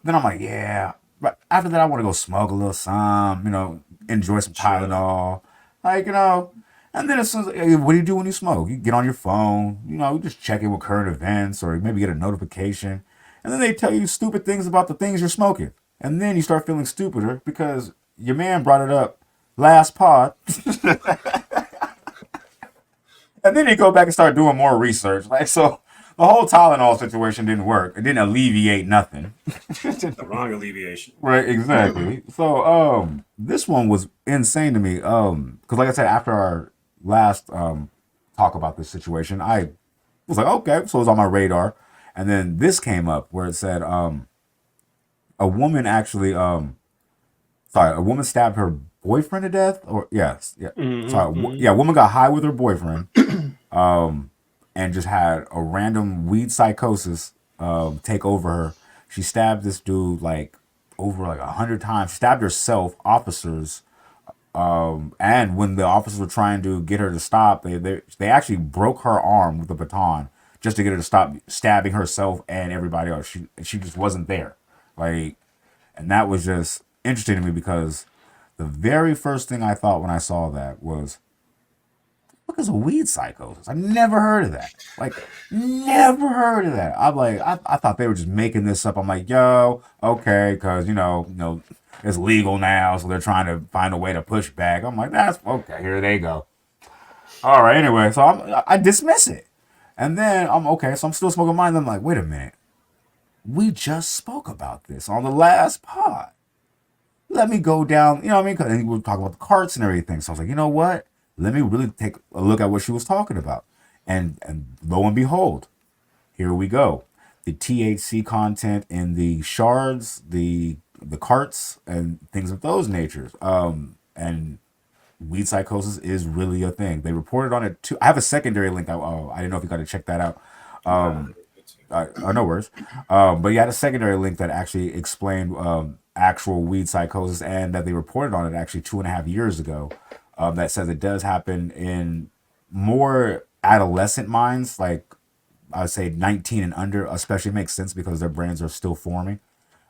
then I'm like, yeah. But after that, I want to go smoke a little some, enjoy some Chill. Tylenol, like And then as soon as, what do you do when you smoke? You get on your phone, you just check in with current events, or maybe get a notification, and then they tell you stupid things about the things you're smoking, and then you start feeling stupider because your man brought it up last pod, and then you go back and start doing more research. Like so, the whole Tylenol situation didn't work. It didn't alleviate nothing. The wrong alleviation. Right, exactly. So, this one was insane to me. Because like I said, after our last talk about this situation, I was like, okay, so it was on my radar, and then this came up where it said, a woman actually, sorry, a woman stabbed her boyfriend to death, or yes, yeah, sorry, Mm-hmm. yeah, a woman got high with her boyfriend, and just had a random weed psychosis take over her. She stabbed this dude like over like 100 times. She stabbed herself, officers, and when the officers were trying to get her to stop, they actually broke her arm with a baton just to get her to stop stabbing herself and everybody else. She just wasn't there, like, and that was just interesting to me because the very first thing I thought when I saw that was, what is a weed psychosis? I never heard of that. Like, never heard of that. I'm like, I thought they were just making this up. I'm like, yo, okay, because it's legal now, so they're trying to find a way to push back. I'm like, that's okay. Here they go. All right. Anyway, so I dismiss it, and then I'm okay. So I'm still smoking mine. I'm like, wait a minute. We just spoke about this on the last pod. Let me go down, you know what I mean? Because we were talking about the carts and everything. So I was like, you know what? Let me really take a look at what she was talking about. And lo and behold, here we go. The THC content in the shards, the carts, and things of those natures. And weed psychosis is really a thing. They reported on it too. I have a secondary link. I didn't know if you got to check that out. Nah, it's No worries. But you had a secondary link that actually explained actual weed psychosis, and that they reported on it actually 2.5 years ago. That says it does happen in more adolescent minds, like I would say 19 and under, especially makes sense because their brains are still forming.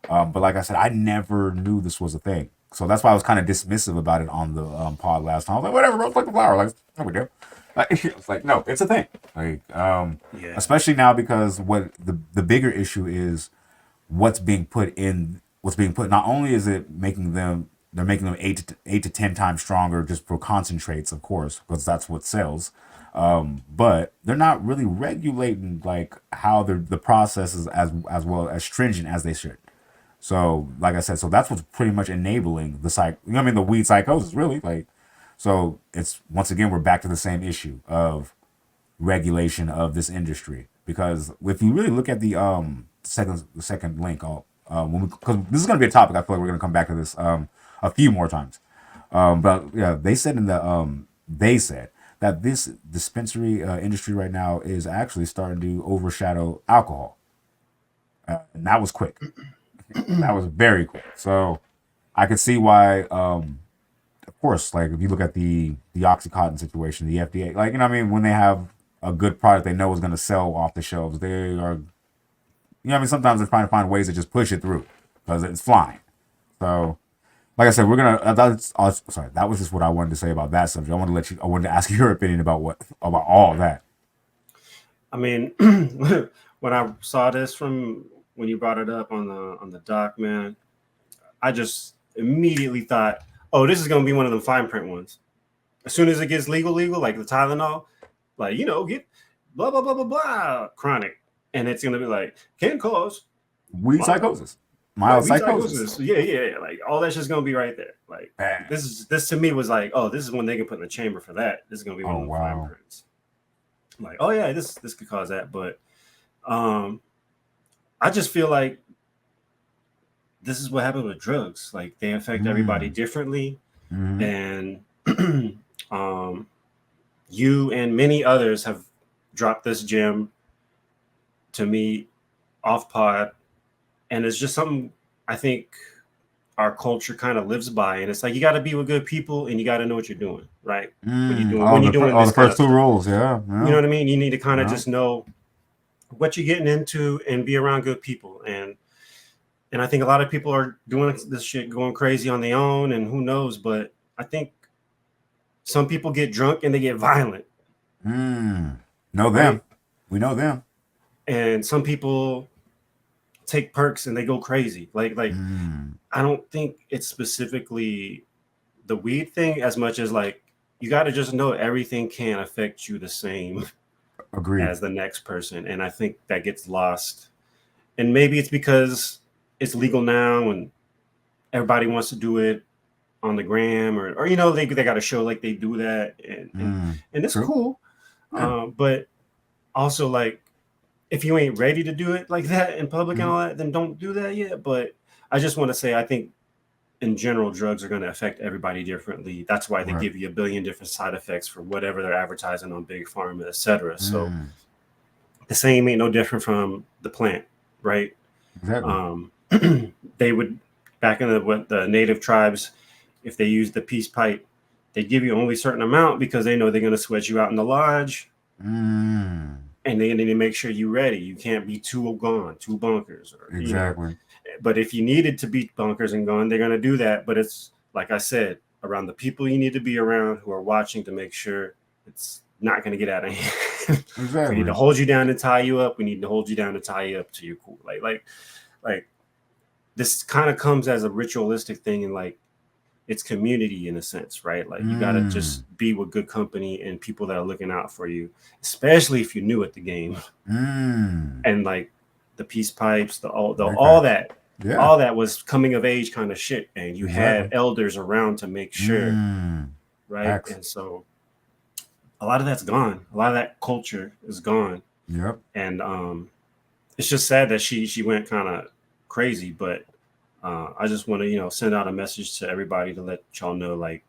But like I said, I never knew this was a thing. So that's why I was kind of dismissive about it on the pod last time. I was like, whatever, bro, it's like the flower. Like, no big deal. Like, it's like, no, it's a thing. Like, yeah. especially now because what the bigger issue is what's being put. Not only is it they're making them 8 to 10 times stronger just for concentrates, of course, because that's what sells. But they're not really regulating like how the process is as well as stringent as they should. So, like I said, so that's what's pretty much enabling the weed psychosis, really. Like, so it's once again we're back to the same issue of regulation of this industry. Because if you really look at the second link, because this is going to be a topic, I feel like we're going to come back to this a few more times. But yeah, they said that this dispensary industry right now is actually starting to overshadow alcohol, and that was quick. That was very quick. So I could see why. Of course, like if you look at the OxyContin situation, the FDA, like what I mean, when they have a good product they know is going to sell off the shelves, they are, what I mean. Sometimes they're trying to find ways to just push it through because it's flying. So, like I said, we're gonna. Sorry, that was just what I wanted to say about that subject. I wanted to ask your opinion about all that. I mean, when I saw this from when you brought it up on the doc, man, I just immediately thought, oh, this is gonna be one of them fine print ones. As soon as it gets legal, like the Tylenol, like get blah blah blah blah blah chronic, and it's gonna be like can cause Weed mild, psychosis, right? mild We psychosis. psychosis, yeah. Like all that's just gonna be right there. Like Bad. this to me was like, oh, this is when they can put in the chamber for that. This is gonna be one Oh of the fine wow. prints. Like, oh yeah, this could cause that, but um, I just feel like this is what happened with drugs. Like they affect everybody Mm. differently, Hmm. and um, you and many others have dropped this gem to me off pod, and it's just something I think our culture kind of lives by. And it's like you got to be with good people, and you got to know what you're doing, right? When you're Mm. doing when you're doing Oh, this the kind first of two stuff, rules. Yeah, you know yeah, what I mean. You need to kind of yeah. just know what you're getting into and be around good people. And And I think a lot of people are doing this shit, going crazy on their own, and who knows. But I think some people get drunk and they get violent, Know them. right? We know them. And some people take perks and they go crazy. Like I don't think it's specifically the weed thing as much as like you got to just know everything can affect you the same Agreed. as the next person, and I think that gets lost. And maybe it's because it's legal now and everybody wants to do it on the gram, or you know, they got to show like they do that, and it's True. cool. Yeah. But also, like, if you ain't ready to do it like that in public and all that, then don't do that yet. But I just want to say, I think in general, drugs are going to affect everybody differently. That's why they Right. give you a billion different side effects for whatever they're advertising on big pharma, etc. So the same ain't no different from the plant, right? Exactly. They would, back in the native tribes, if they used the peace pipe, they give you only a certain amount because they know they're going to sweat you out in the lodge, and they need to make sure you're ready. You can't be too gone, too bunkers, or you know. Exactly. But if you needed to be bunkers and gone, they're going to do that. But it's like I said, around the people you need to be around who are watching to make sure it's not going to get out of hand. If we need Exactly. to hold you down and tie you up, we need to hold you down and tie you up to your cool. Like this kind of comes as a ritualistic thing, and like it's community in a sense, right? Like you got to just be with good company and people that are looking out for you, especially if you're new at the game. And like the peace pipes, all that, Yeah. all that was coming of age kind of shit, and you had Exactly. elders around to make sure, right? Facts. And so a lot of that's gone. A lot of that culture is gone. Yep. And it's just sad that she went kind of crazy, but I just want to send out a message to everybody to let y'all know, like,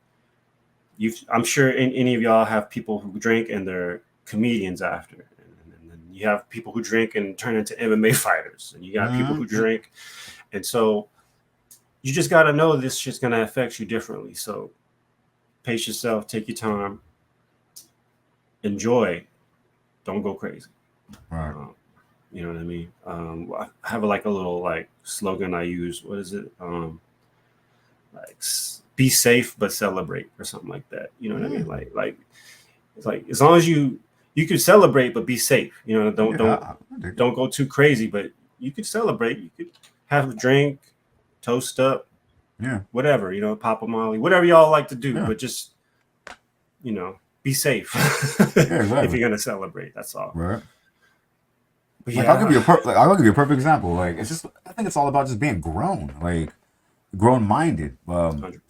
I'm sure any of y'all have people who drink and they're comedians after, and you have people who drink and turn into MMA fighters, and you got people who drink, and so you just got to know this shit's gonna affect you differently. So pace yourself, take your time, enjoy, don't go crazy. Right. You know what I mean? I have like a little like slogan I use. What is it? Like be safe but celebrate, or something like that. You know what I mean? Like it's like, as long as you could celebrate but be safe. You know, don't go too crazy, but you could celebrate. You could have a drink, toast up, whatever. You know, pop a molly, whatever y'all like to do. But just be safe if you're gonna celebrate. That's all. Right. But like, I'll give you a perfect example. Like, it's just, I think it's all about just being grown, like grown minded. 100%.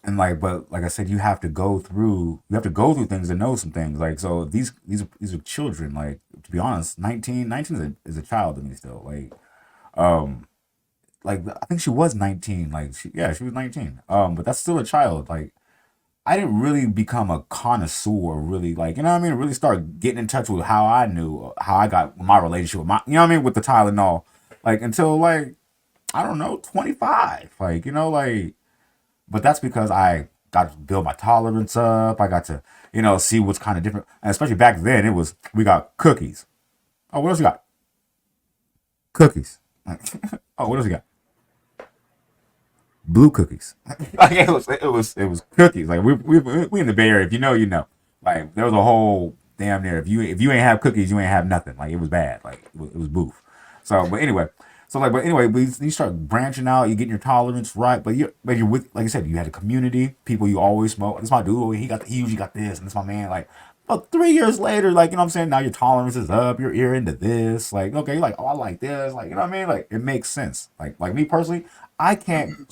And like, but like I said, you have to go through things and know some things. Like, so these are children. Like, to be honest, 19 is a child to me still. Like I think she was 19. Like, she was 19. But that's still a child. Like, I didn't really become a connoisseur, really, like, you know what I mean? Really start getting in touch with how I got my relationship with you know what I mean? With the Tylenol, like, until, like, I don't know, 25. Like, like, but that's because I got to build my tolerance up. I got to, see what's kind of different. And especially back then, we got cookies. Oh, what else you got? Cookies. Oh, what else you got? Blue cookies. Like, it was cookies. Like, we in the Bay Area. If you know, you know. Like, there was a whole damn near. If you ain't have cookies, you ain't have nothing. Like, it was bad. Like, it was boof. So, but anyway. You start branching out. You getting your tolerance right. But you're with, like I said, you had a community, people you always smoke. This my dude. He usually got this, and this my man. Like, about 3 years later, like, you know what I'm saying? Now your tolerance is up. You're into this. Like, okay, you're like, oh, I like this. Like, you know what I mean? Like, it makes sense. Like me personally, I couldn't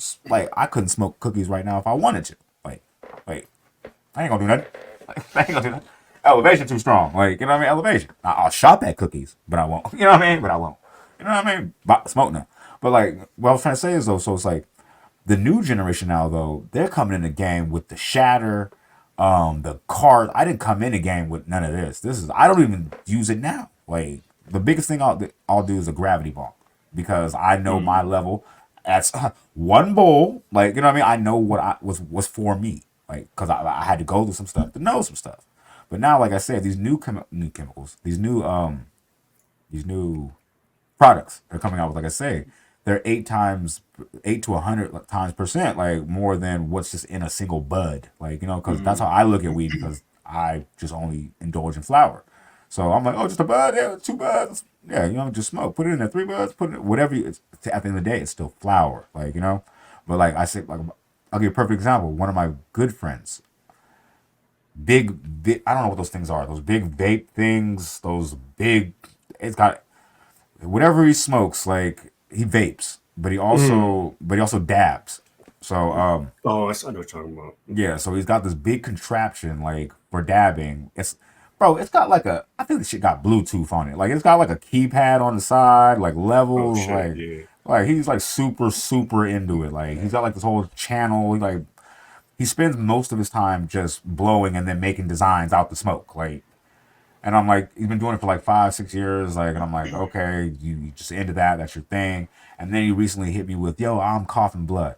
smoke cookies right now if I wanted to. Like, I ain't gonna do nothing. Like, I ain't gonna do nothing. Elevation too strong. Like, you know what I mean? Elevation. I'll shop at cookies, but I won't. You know what I mean? But I won't. You know what I mean? Smoke now. But like, what I was trying to say is, though, so it's like the new generation now, though, they're coming in the game with the shatter, the cars. I didn't come in the game with none of this. I don't even use it now. Like, the biggest thing I'll do is a gravity ball, because I know my level. That's one bowl. Like, you know what I mean? I know what was for me. Like, because I had to go through some stuff to know some stuff. But now, like I said, these new chemicals, these new products they're coming out with, like I say, they're 8 to 100 times percent, like more than what's just in a single bud. Like, because that's how I look at weed, because I just only indulge in flower. So I'm like, oh, just a bud, yeah, 2 buds, yeah, just smoke, put it in there, 3 buds, put it, whatever. At the end of the day, it's still flower, like, But like I said, like I'll give you a perfect example. One of my good friends, big, I don't know what those things are. Those big vape things, those big. It's got whatever he smokes. Like he vapes, but he also dabs. So Oh, I know what you're talking about. yeah, so he's got this big contraption like for dabbing. It's got like I think the shit got Bluetooth on it. Like it's got like a keypad on the side, like Oh levels, shit, yeah. like he's like super super into it. Like he's got like this whole channel. He spends most of his time just blowing and then making designs out the smoke. Like, and I'm like, he's been doing it for like 5 6 years. Like, and I'm like, okay, you just into that. That's your thing. And then he recently hit me with, yo, I'm coughing blood.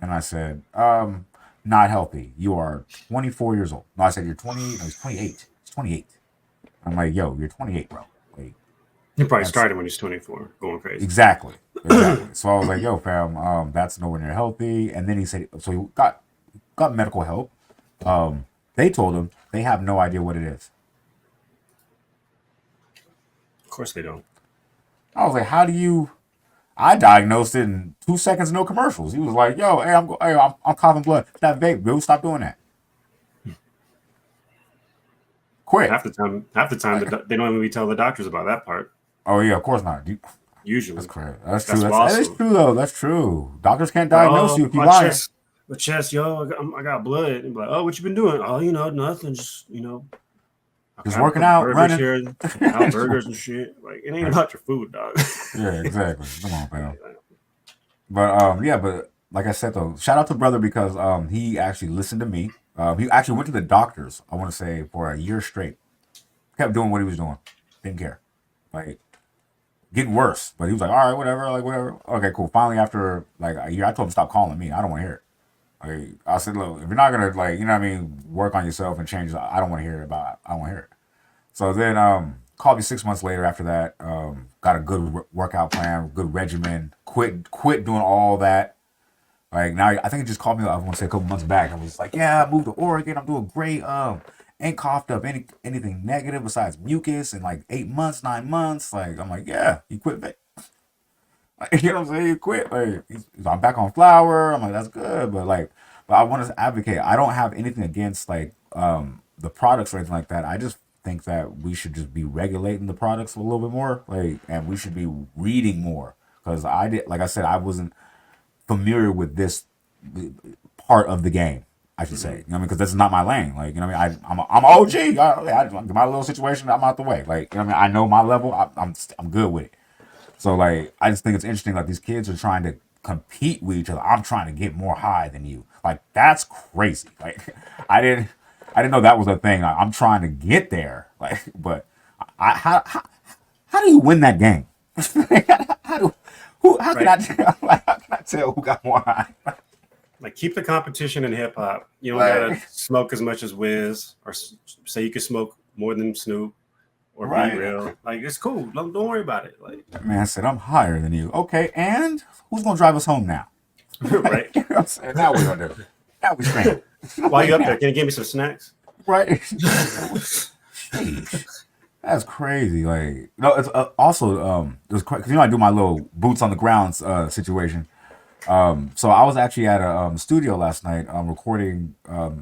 And I said, not healthy. You are 24 years old. No, I said, you're 20. No, he's 28. He's 28. I'm like, yo, you're 28, bro. Like, He probably that's started when he's 24, going crazy. exactly. Exactly. So I was like, yo, fam, that's nowhere near healthy. And then he said, so he got medical help. They told him they have no idea what it is. Of course they don't. I was like, how do you? I diagnosed it in 2 seconds, no commercials. He was like, yo, hey, I'm coughing blood. That vape, bro, stop doing that. Quit. Half the time, they don't even tell the doctors about that part. Oh yeah, of course not. That's Usually, crazy. That's true. that's That is awesome. true though. That's true. Doctors can't Like, diagnose you oh, if you lying. my chest, yo, I got blood. And like, oh, what you been doing? Oh, nothing. Just I Just had a working couple out, burgers running. here, out burgers and shit. Like, it ain't about your food, dog. Yeah, exactly. Come on, pal. But yeah, but like I said though, shout out to brother because he actually listened to me. He actually went to the doctors. I want to say for a year straight. Kept doing what he was doing. Didn't care. Like getting worse. But he was like, all right, whatever, like whatever. Okay, cool. Finally, after like a year, I told him stop calling me. I don't want to hear it. Like I said, look, if you're not gonna like, what I mean, work on yourself and change, I don't want to hear it about. I don't want to hear it. So then, called me 6 months later. After that, got a good workout plan, good regimen. Quit doing all that. Like now, I think he just called me. I want to say a couple months back. I was like, yeah, I moved to Oregon. I'm doing great. Ain't coughed up anything negative besides mucus in like 8 months, 9 months. Like I'm like, yeah, you quit. Like, you know what I'm saying? You quit. Like I'm back on flower. I'm like, that's good. But I want to advocate. I don't have anything against like the products or anything like that. I just think that we should just be regulating the products a little bit more. Like, and we should be reading more. Because like I said, I wasn't familiar with this part of the game. I should say, because that's not my lane. Like, I'm OG. My little situation, I'm out the way. Like, I know my level. I'm good with it. So like, I just think it's interesting. Like these kids are trying to compete with each other. I'm trying to get more high than you. Like that's crazy. Like I didn't, I didn't know that was a thing. Like, I'm trying to get there. Like, but how do you win that game? how do how can Right. I tell? Like, how can I tell who got more high? Like, keep the competition in hip hop. You don't gotta Like, smoke as much as Wiz, or say you can smoke more than Snoop, or be right. real. Like, it's cool. Don't worry about it. Like, That man said, I'm higher than you. Okay, and who's gonna drive us home now? right. You know what I'm saying? Now we're gonna do. Now we scream. While you Like up there, now. can you give me some snacks? Right? Sheesh. That's crazy. Like, it's also it was because I do my little boots on the ground situation. So I was actually at a studio last night, recording, part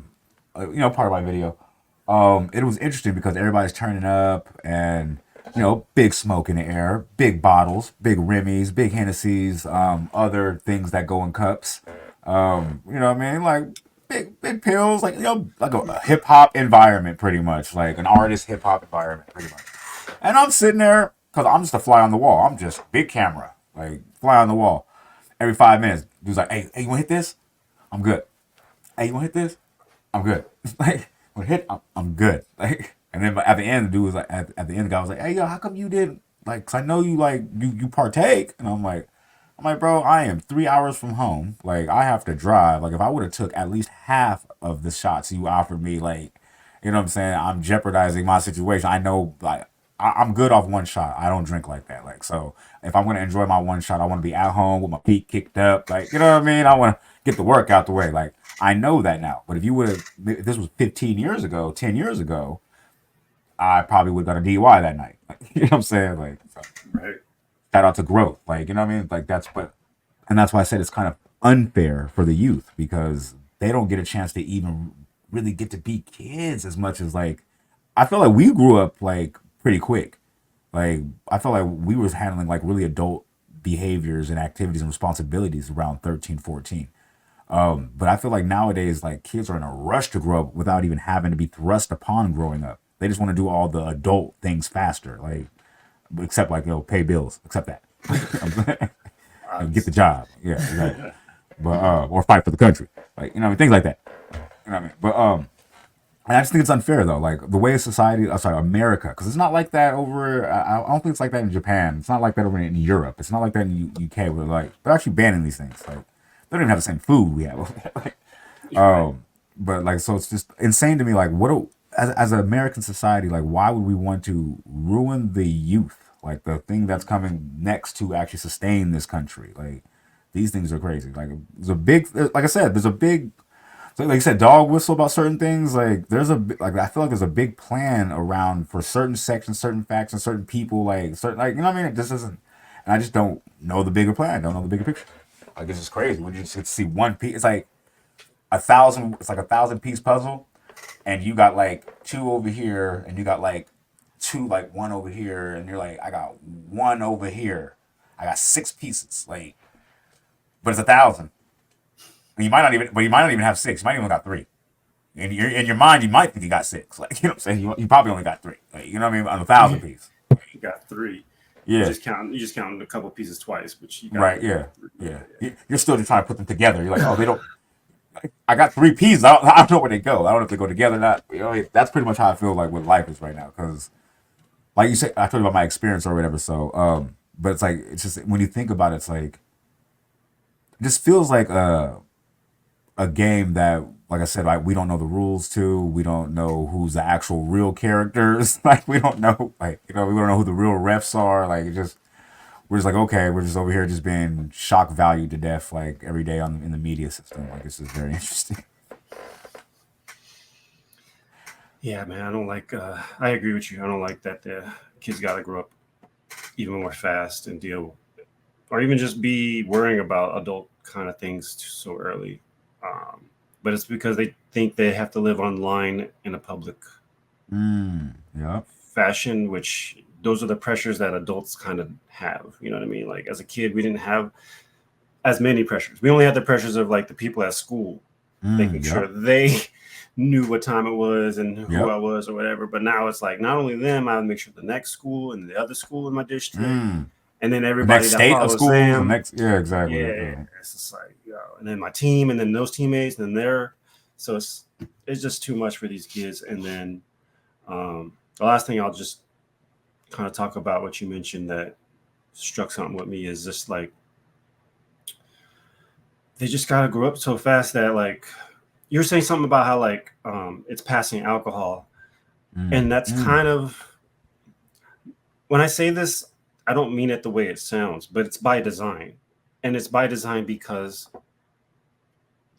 of my video. It was interesting because everybody's turning up and big smoke in the air, big bottles, big Remy's, big Hennessy's, other things that go in cups. You know what I mean? Like big pills, like like a hip hop environment, pretty much, like an artist hip hop environment, pretty much. And I'm sitting there because I'm just a fly on the wall. I'm just big camera, like fly on the wall. Every 5 minutes, dude's like, hey, you want to hit this? I'm good. Hey, you want to hit this? I'm good. Like, when hit, I'm good. Like, and then at the end, the dude was like, at the end, the guy was like, hey, yo, how come you didn't, like, cause I know you, like, you partake. And I'm like, bro, I am 3 hours from home. Like, I have to drive. Like, if I would have took at least half of the shots you offered me, like, you know what I'm saying? I'm jeopardizing my situation. I know, like, I'm good off one shot. I don't drink like that. Like, Like, so if I'm gonna enjoy my one shot, I want to be at home with my feet kicked up. Like, you know what I mean? I want to get the work out the way. Like, I know that now. But if you would have, if this was 15 years ago, 10 years ago, I probably would have got a DUI that night. Like, you know what I'm saying? Like, so, Right. shout out to growth. Like, you know what I mean? Like, and that's why I said it's kind of unfair for the youth because they don't get a chance to even really get to be kids as much as like I feel like we grew up like pretty quick. Like I felt like we was handling like really adult behaviors and activities and responsibilities around 13, 14. But I feel like nowadays like kids are in a rush to grow up without even having to be thrust upon growing up. They just want to do all the adult things faster. Like except like pay bills, except that. And get the job. Yeah, exactly. But or fight for the country. Like, things like that. You know what I mean? But and I just think it's unfair though. Like the way society, sorry, America, because it's not like that over. I don't think it's like that in Japan. It's not like that over in Europe. It's not like that in UK. Where like they're actually banning these things. Like they don't even have the same food we have. Like, but like so, it's just insane to me. Like as an American society, like why would we want to ruin the youth? Like the thing that's coming next to actually sustain this country. Like these things are crazy. Like there's a big, like I said, there's a big so like you said, dog whistle about certain things. Like like I feel like there's a big plan around for certain sections, certain facts, and certain people. Like certain, like you know what I mean. It just isn't, and I just don't know the bigger plan. I don't know the bigger picture. Like it's just crazy when you just get to see one piece. It's like a thousand. It's like a 1,000-piece puzzle, and you got like two over here, and you got like two, like one over here, and you're like, I got one over here. I got 6 pieces. Like, but it's 1,000. And you might not even have 6. You might even got 3. In your mind, you might think you got 6. Like, you know what I'm saying? You probably only got 3. Like, you know what I mean? On a 1,000 piece. You got 3. Yeah. You just counted a couple pieces twice, but you got Right. Yeah. Yeah. You're still just trying to put them together. You're like, oh, they don't. I got 3 pieces. I don't know where they go. I don't know if they go together or not. That's pretty much how I feel like what life is right now. Because, like you said, I told you about my experience or whatever. So, but it's just when you think about it, it's like it just feels like a game that, like I said, like we don't know the rules to. We don't know who's the actual real characters. Like we don't know, we don't know who the real refs are. Like we're just like okay, we're just over here just being shock valued to death like every day in the media system. Like it's just very interesting. Yeah, man. I don't like. I agree with you. I don't like that the kids got to grow up even more fast and deal, or even just be worrying about adult kind of things so early. Um, but it's because they think they have to live online in a public Yeah. fashion, which those are the pressures that adults kind of have. You know what I mean? Like as a kid, we didn't have as many pressures. We only had the pressures of like the people at school making sure Yep. they knew what time it was and who I Yep. was or whatever. But now it's like not only them, I would make sure the next school and the other school in my district, and then The everybody next that state of follows schools. The them. next. Yeah. Exactly. Yeah, it's just like and then my team, and then those teammates, and then their. So it's just too much for these kids. And then the last thing I'll just kind of talk about what you mentioned that struck something with me is just like they just gotta grow up so fast that like you're saying something about how like it's passing alcohol, and that's kind of when I say this, I don't mean it the way it sounds, but it's by design, and it's by design because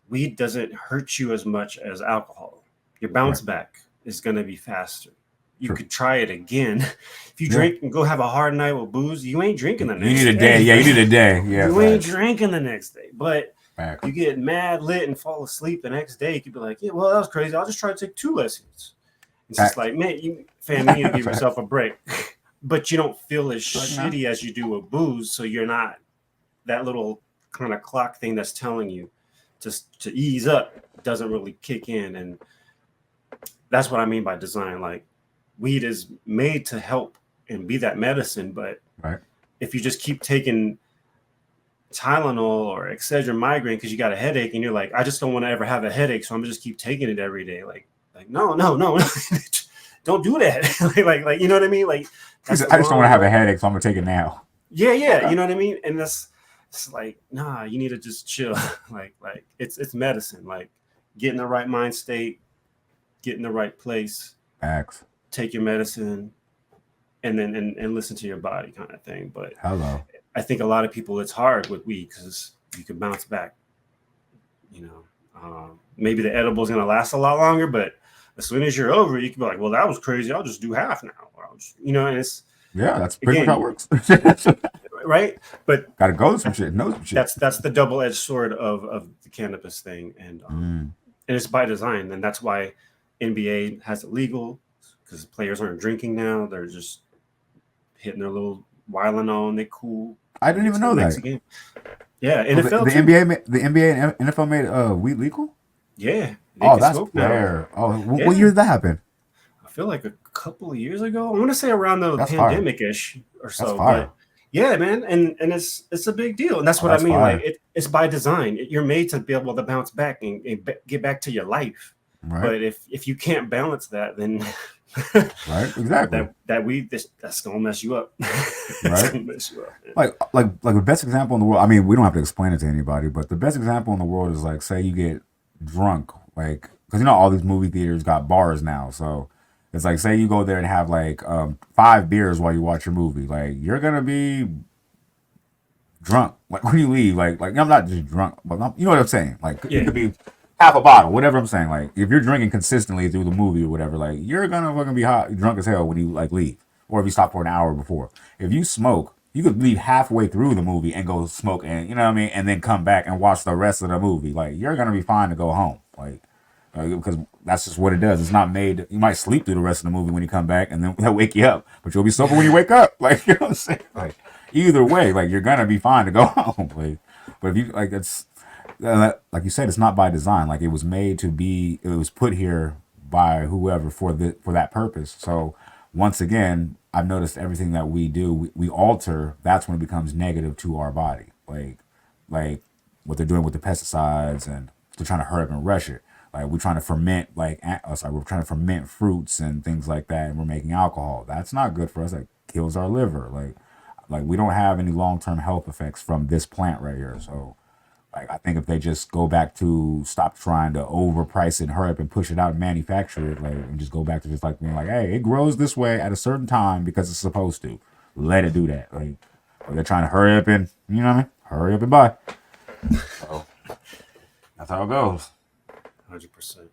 weed doesn't hurt you as much as alcohol. Your bounce Right. back is going to be faster. You True. could try it again. If you Yeah. drink and go have a hard night with booze, you ain't drinking the You need next a day. day. Yeah. You need a day. Yeah. You ain't Facts. drinking the next day. But Facts. you get mad lit and fall asleep the next day. You could be like, yeah, well, that was crazy. I'll just try to take 2 lessons. It's just Facts. like, man, you need to give Facts. yourself a break. But you don't feel as Like, nah. shitty as you do with booze. So you're not that little kind of clock thing that's telling you just to ease up doesn't really kick in. And that's what I mean by design. Like weed is made to help and be that medicine, but Right. if you just keep taking Tylenol or Excedrin migraine because you got a headache and you're like, I just don't want to ever have a headache, so I'm gonna just keep taking it every day. Like no, don't do that. like you know what I mean? Like I that's the just don't want to wrong have a way. headache, so I'm gonna take it now. Yeah, you know what I mean? And that's it's like, nah, you need to just chill. like it's medicine. Like get in the right mind state, get in the right place, Facts. take your medicine, and then and listen to your body kind of thing. But Hello. I think a lot of people, it's hard with weed because you can bounce back. You know, maybe the edible is going to last a lot longer, but as soon as you're over, you can be like, well, that was crazy. I'll just do half now. And it's Yeah, that's pretty much how it again, works. right. But Got to go to some shit, know some shit. that's the double-edged sword of the cannabis thing, and it's by design, and that's why NBA has it legal because players aren't drinking now; they're just hitting their little whiling on. They cool. I didn't even know that. Game. Yeah, So NFL the too. NBA and NFL made weed legal. Yeah, they Oh, can that's smoke rare. now. Oh, Yeah. what year did that happen? I feel like a couple of years ago. I want to say around the That's fire. pandemic-ish or so. That's fire. But yeah, man, and it's a big deal, and that's what I That's mean. fire. Like it's by design. You're made to be able to bounce back and get back to your life. Right. But if you can't balance that, then right, exactly. that weed that's gonna mess you up. Right. Gonna mess you up, like the best example in the world. I mean, we don't have to explain it to anybody, but the best example in the world is like, say you get drunk, like, because you know all these movie theaters got bars now, so it's like, say you go there and have like 5 beers while you watch your movie, like you're gonna be drunk like when you leave, like I'm not just drunk, but you know what I'm saying, like Yeah. it could be half a bottle, whatever I'm saying. Like if you're drinking consistently through the movie or whatever, like you're gonna fucking be hot, drunk as hell when you like leave, or if you stop for an hour before. If you smoke, you could leave halfway through the movie and go smoke, and you know what I mean, and then come back and watch the rest of the movie. Like you're gonna be fine to go home, like because that's just what it does. It's not made. You might sleep through the rest of the movie when you come back, and then they'll wake you up, but you'll be sober when you wake up. Like you know what I'm saying. Like either way, like you're gonna be fine to go home. Like, but if you like, it's like you said, it's not by design. Like it was made to be. It was put here by whoever for that purpose. So once again, I've noticed everything that we do, we alter. That's when it becomes negative to our body. Like what they're doing with the pesticides, and they're trying to hurry up and rush it. Like we're trying to ferment, we're trying to ferment fruits and things like that, and we're making alcohol. That's not good for us. That kills our liver. Like we don't have any long term health effects from this plant right here. So, like I think if they just go back to stop trying to overprice it, and hurry up and push it out and manufacture it, like and just go back to just like being like, hey, it grows this way at a certain time because it's supposed to. Let it do that. Like they're trying to hurry up and you know what I mean? Hurry up and buy. So that's how it goes. 100%.